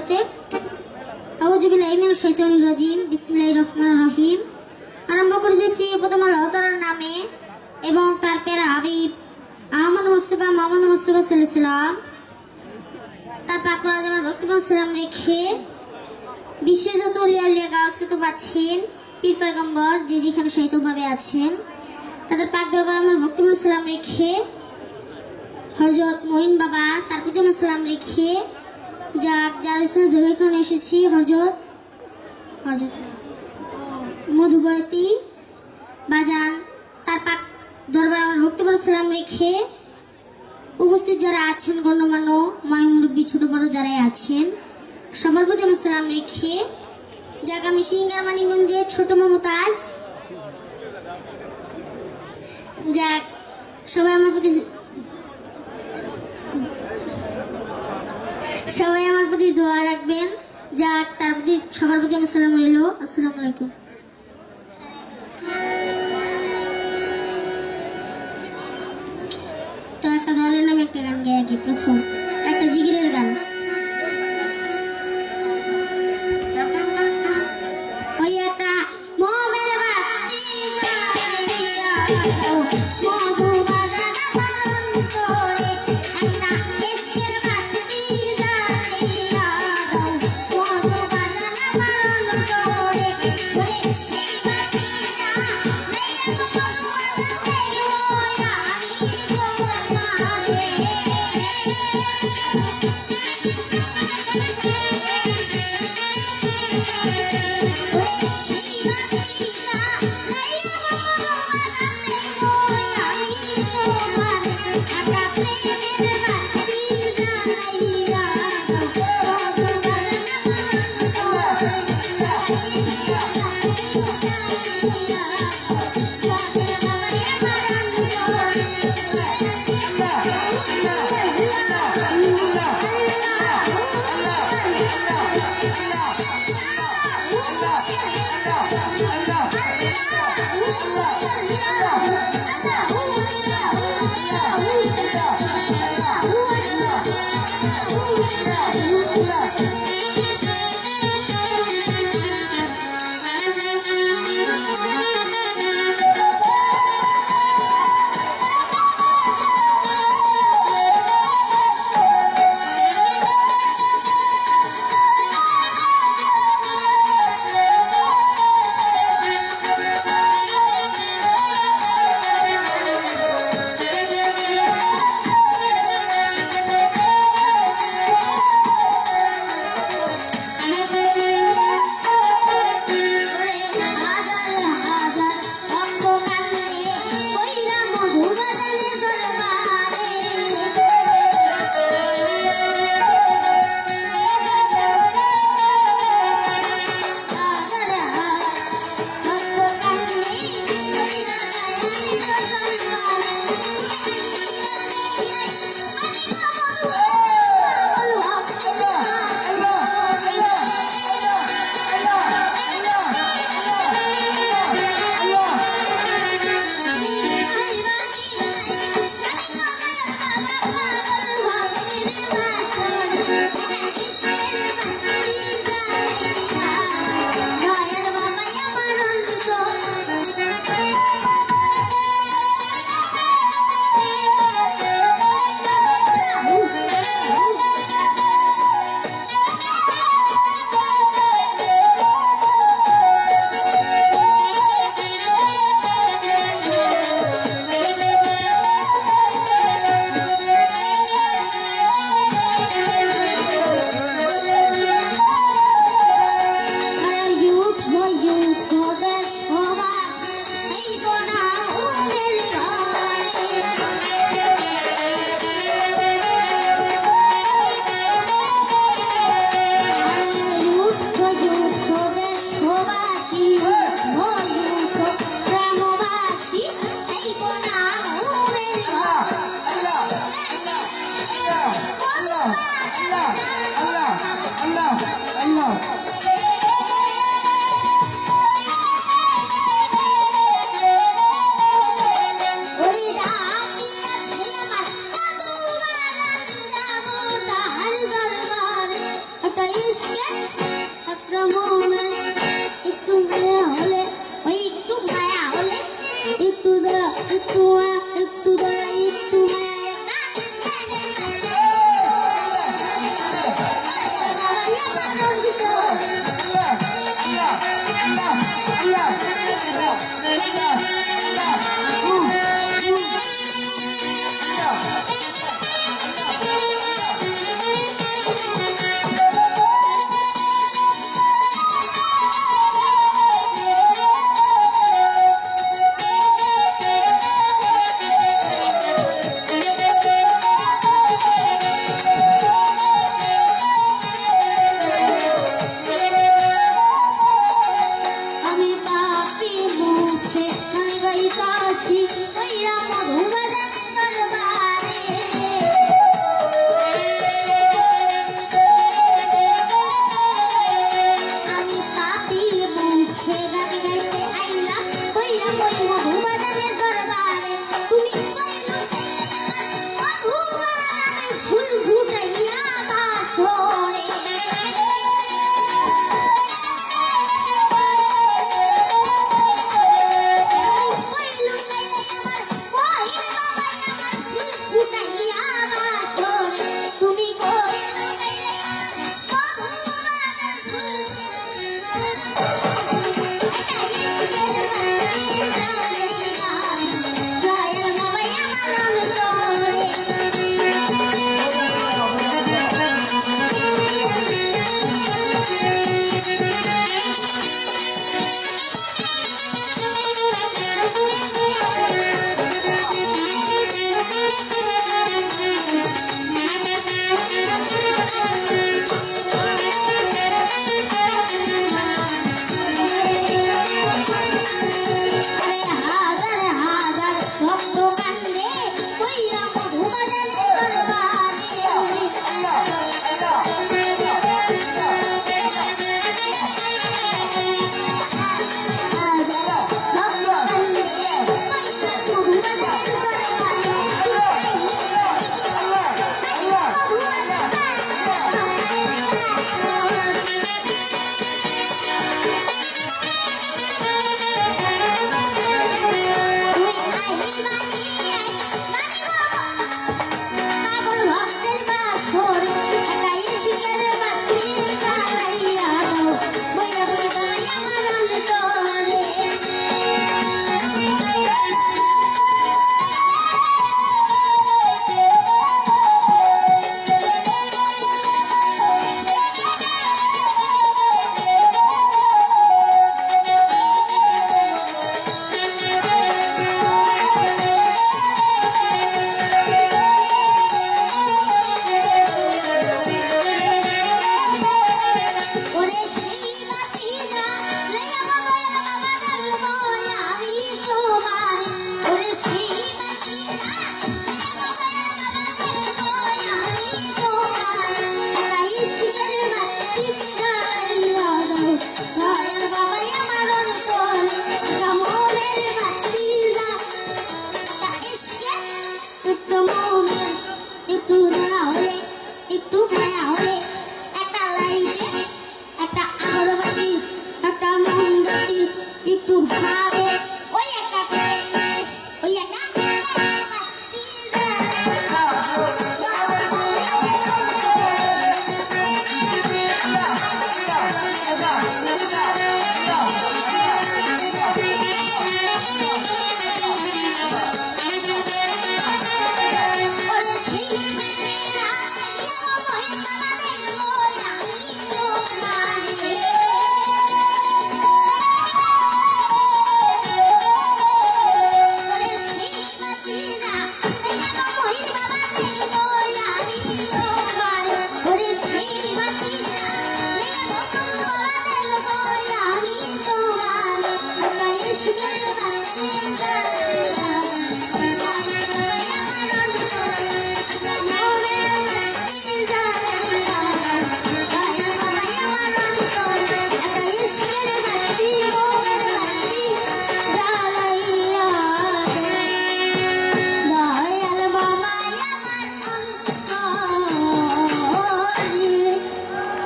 হচ্ছে আউযু বিল্লাহি মিনাশ শাইতানির রাজিম। বিসমিল্লাহির রহমানির রহিম। আরম্ভ করে দিয়েছি প্রথম আল্লাহ তাআলার নামে এবং তার প্যারা হাবিব আহমদ মুস্তাফা মোহাম্মদ মুস্তাফা সাল্লাল্লাহু আলাইহি ওয়াসাল্লাম তার পাক রাজমার বক্তব্য সালাম রেখে বিশ্বের যত লিয়া গাছকে তো পাচ্ছেন পীর পয়গম্বর যে যেখানে শায়িতভাবে আছেন তাদের পাক দরবারে আমার বক্তব্য সালাম রেখে হযরত মঈন বাবা তার প্রতি সালাম রেখে যার ইসলাম ধরে এখানে এসেছি হযরত মধুবতী বাজান তার পাক দরবারে আমার বক্তব্য সালাম রেখে উপস্থিত যারা আছেন গণ্যমান্য মায় মুরব্বী ছোট বড় যারাই আছেন সবার প্রতি আমি সালাম রেখে যাক আমি সিঙ্গার মানিগঞ্জের ছোট মমতাজ যাক সবাই আমার প্রতি দোয়া রাখবেন যাক তার প্রতি সবার প্রতি আমার সালাম রইল। আসসালামু আলাইকুম। তো একটা দলের নামে একটা গান গাই আগে প্রথম একটা জিগিরের গান। ওই একটা মোমের বাতি জ্বালিয়া দাও মধু বাজার পালন করে একটা ইশকের বাতি জ্বালিয়া দাও মধু বাজার পালন করে ওরে সেই বাতিটা লাইয়া মধু বাজার থেকে Allah ইশকে একটা মোমেন একটু মায়া হলে ওই একটু মায়া হলে একটু দয়া একটু মায়া একটু দয়া একটু মায়া একটা আগরবাতি একটা মোমবাতি একটু ভাবে